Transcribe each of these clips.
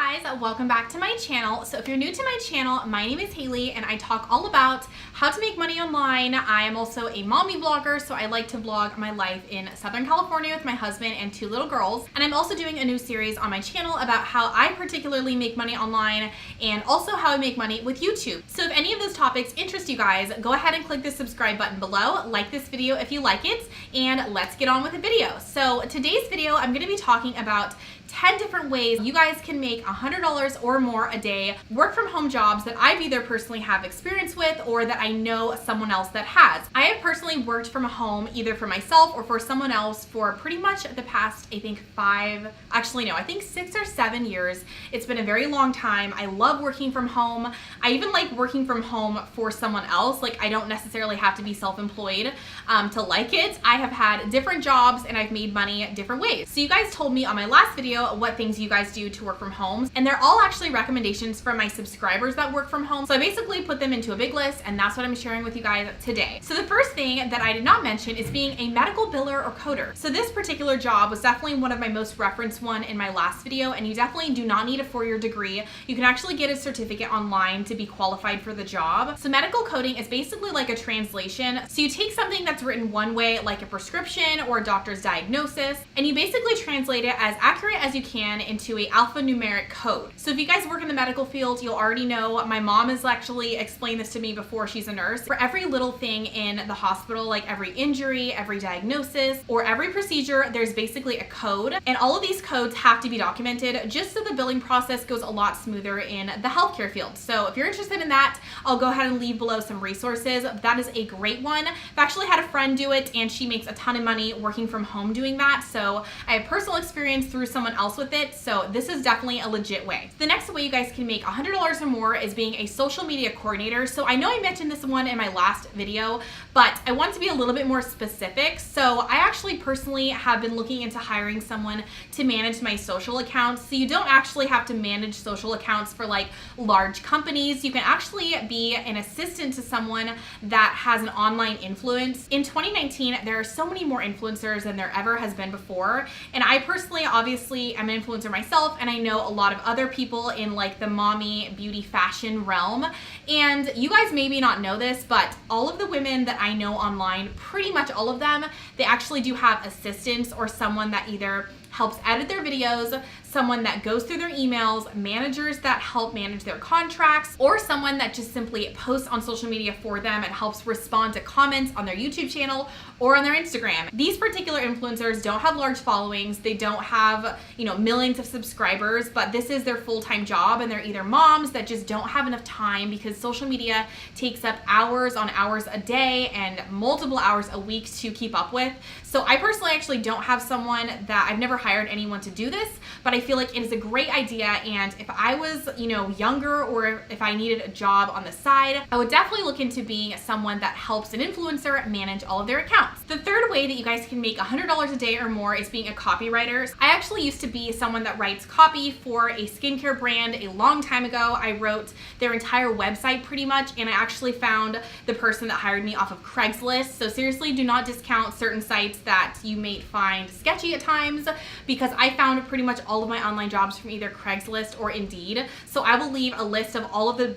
Hey guys, welcome back to my channel. So if you're new to my channel, my name is Haley and I talk all about how to make money online. I am also a mommy vlogger, so I like to vlog my life in Southern California with my husband and 2 little girls. And I'm also doing a new series on my channel about how I particularly make money online and also how I make money with YouTube. So if any of those topics interest you guys, go ahead and click the subscribe button below, like this video if you like it, and let's get on with the video. So today's video, I'm going to be talking about 10 different ways you guys can make $100 or more a day work from home jobs that I've either personally have experience with or that I know someone else that has. I have personally worked from home either for myself or for someone else for pretty much the past, I think 6 or 7 years. It's been a very long time. I love working from home. I even like working from home for someone else. Like, I don't necessarily have to be self-employed to like it. I have had different jobs and I've made money different ways. So you guys told me on my last video what things you guys do to work from home, and they're all actually recommendations from my subscribers that work from home. So I basically put them into a big list, and that's what I'm sharing with you guys today. So the first thing that I did not mention is being a medical biller or coder. So this particular job was definitely one of my most referenced one in my last video, and you definitely do not need a 4-year degree. You can actually get a certificate online to be qualified for the job. So medical coding is basically like a translation. So you take something that's written one way, like a prescription or a doctor's diagnosis, and you basically translate it as accurate as you can into a alphanumeric code. So if you guys work in the medical field, you'll already know, my mom has actually explained this to me before. She's a nurse. For every little thing in the hospital, like every injury, every diagnosis, or every procedure, there's basically a code, and all of these codes have to be documented just so the billing process goes a lot smoother in the healthcare field. So if you're interested in that, I'll go ahead and leave below some resources. That is a great one. I've actually had a friend do it, and she makes a ton of money working from home doing that. So I have personal experience through someone else with it, so this is definitely a legit way. The next way you guys can make $100 or more is being a social media coordinator. So I know I mentioned this one in my last video, but I want to be a little bit more specific. So I actually personally have been looking into hiring someone to manage my social accounts. So you don't actually have to manage social accounts for like large companies. You can actually be an assistant to someone that has an online influence. In 2019, there are so many more influencers than there ever has been before. And I personally, obviously, I'm an influencer myself, and I know a lot of other people in like the mommy beauty fashion realm. And you guys maybe not know this, but all of the women that I know online, pretty much all of them, they actually do have assistants or someone that either helps edit their videos, someone that goes through their emails, managers that help manage their contracts, or someone that just simply posts on social media for them and helps respond to comments on their YouTube channel or on their Instagram. These particular influencers don't have large followings. They don't have, millions of subscribers, but this is their full-time job, and they're either moms that just don't have enough time because social media takes up hours on hours a day and multiple hours a week to keep up with. So I personally actually don't have someone that I've never hired anyone to do this, but I feel like it is a great idea. And if I was, younger, or if I needed a job on the side, I would definitely look into being someone that helps an influencer manage all of their accounts. The third way that you guys can make $100 a day or more is being a copywriter. I actually used to be someone that writes copy for a skincare brand a long time ago. I wrote their entire website pretty much, and I actually found the person that hired me off of Craigslist. So seriously, do not discount certain sites that you may find sketchy at times, because I found pretty much all of my online jobs from either Craigslist or Indeed. So I will leave a list of all of the,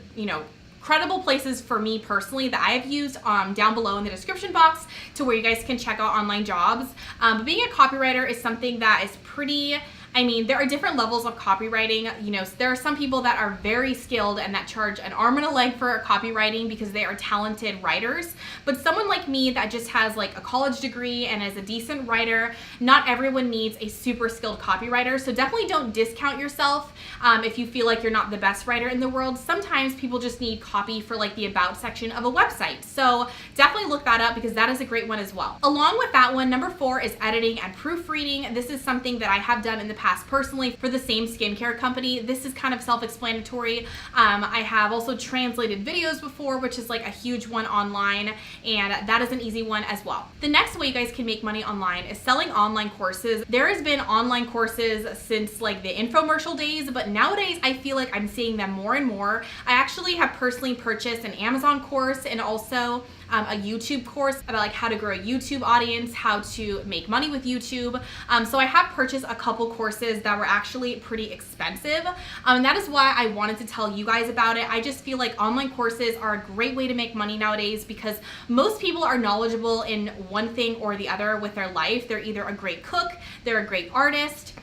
credible places for me personally that I have used down below in the description box to where you guys can check out online jobs. But being a copywriter is something that is pretty, there are different levels of copywriting. There are some people that are very skilled and that charge an arm and a leg for copywriting because they are talented writers. But someone like me that just has like a college degree and is a decent writer, not everyone needs a super skilled copywriter. So definitely don't discount yourself if you feel like you're not the best writer in the world. Sometimes people just need copy for like the about section of a website. So definitely look that up because that is a great one as well. Along with that one, number 4 is editing and proofreading. This is something that I have done in the past personally for the same skincare company. This is kind of self-explanatory. I have also translated videos before, which is like a huge one online, and that is an easy one as well. The next way you guys can make money online is selling online courses. There has been online courses since like the infomercial days, but nowadays I feel like I'm seeing them more and more. I actually have personally purchased an Amazon course, and also a YouTube course about like how to grow a YouTube audience, how to make money with YouTube. So I have purchased a couple courses that were actually pretty expensive. And that is why I wanted to tell you guys about it. I just feel like online courses are a great way to make money nowadays because most people are knowledgeable in one thing or the other with their life. They're either a great cook, they're a great artist,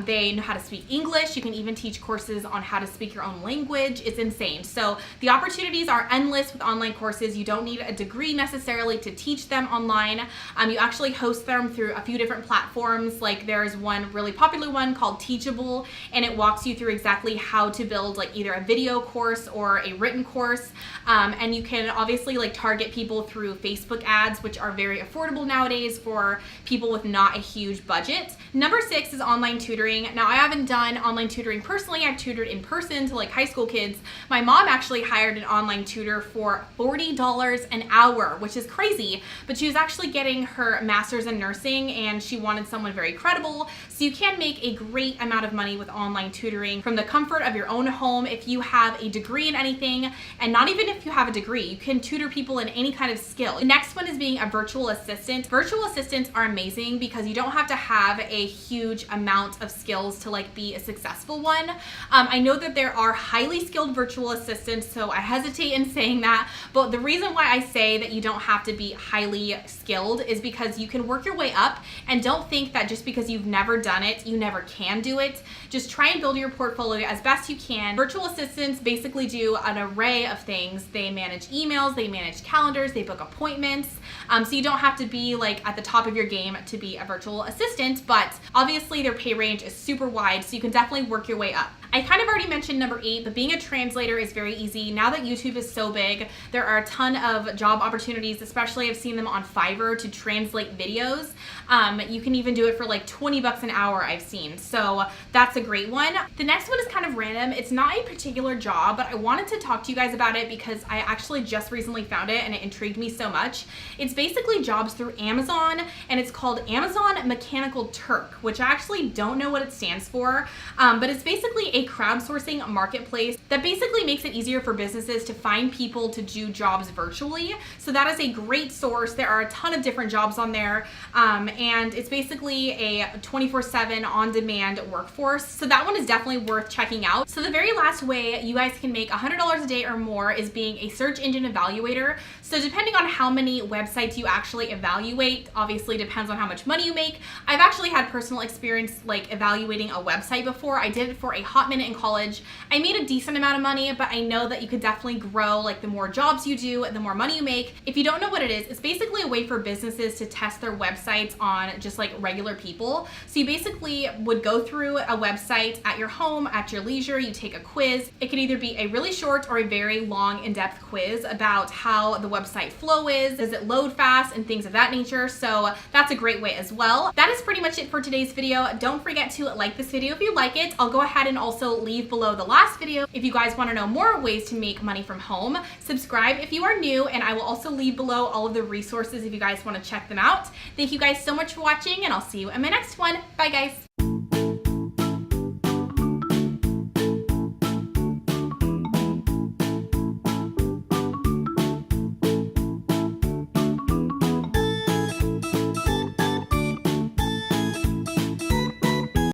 they know how to speak English. You can even teach courses on how to speak your own language. It's insane. So the opportunities are endless with online courses. You don't need a degree necessarily to teach them online. You actually host them through a few different platforms. Like there's one really popular one called Teachable, and it walks you through exactly how to build like either a video course or a written course. And you can obviously like target people through Facebook ads, which are very affordable nowadays for people with not a huge budget. Number 6 is online tutoring. Now I haven't done online tutoring personally. I've tutored in person to like high school kids. My mom actually hired an online tutor for $40 an hour, which is crazy, but she was actually getting her master's in nursing and she wanted someone very credible. So you can make a great amount of money with online tutoring from the comfort of your own home. If you have a degree in anything, and not even if you have a degree, you can tutor people in any kind of skill. The next one is being a virtual assistant. Virtual assistants are amazing because you don't have to have a huge amount of skills to like be a successful one. I know that there are highly skilled virtual assistants, so I hesitate in saying that, but the reason why I say that you don't have to be highly skilled is because you can work your way up, and don't think that just because you've never done it, you never can do it. Just try and build your portfolio as best you can. Virtual assistants basically do an array of things. They manage emails, they manage calendars, they book appointments. So you don't have to be like at the top of your game to be a virtual assistant, but obviously their pay range is super wide, so you can definitely work your way up. I kind of already mentioned number 8, but being a translator is very easy. Now that YouTube is so big, there are a ton of job opportunities, especially I've seen them on Fiverr to translate videos. You can even do it for like 20 bucks an hour I've seen. So that's a great one. The next one is kind of random. It's not a particular job, but I wanted to talk to you guys about it because I actually just recently found it and it intrigued me so much. It's basically jobs through Amazon, and it's called Amazon Mechanical Turk, which I actually don't know what it stands for, but it's basically a crowdsourcing marketplace that basically makes it easier for businesses to find people to do jobs virtually. So that is a great source. There are a ton of different jobs on there, and it's basically a 24/7 on-demand workforce. So that one is definitely worth checking out. So the very last way you guys can make $100 a day or more is being a search engine evaluator. So depending on how many websites you actually evaluate, obviously depends on how much money you make. I've actually had personal experience like evaluating a website before. I did it for a hot minute in college. I made a decent amount of money, but I know that you could definitely grow. Like the more jobs you do, the more money you make. If you don't know what it is, it's basically a way for businesses to test their websites on just like regular people. So you basically would go through a website at your home, at your leisure, you take a quiz. It could either be a really short or a very long in-depth quiz about how the website flow is, does it load fast, and things of that nature. So that's a great way as well. That is pretty much it for today's video. Don't forget to like this video if you like it. I'll go ahead and also leave below the last video if you guys want to know more ways to make money from home. Subscribe if you are new, and I will also leave below all of the resources if you guys want to check them out. Thank you guys so much for watching, and I'll see you in my next one. Bye guys.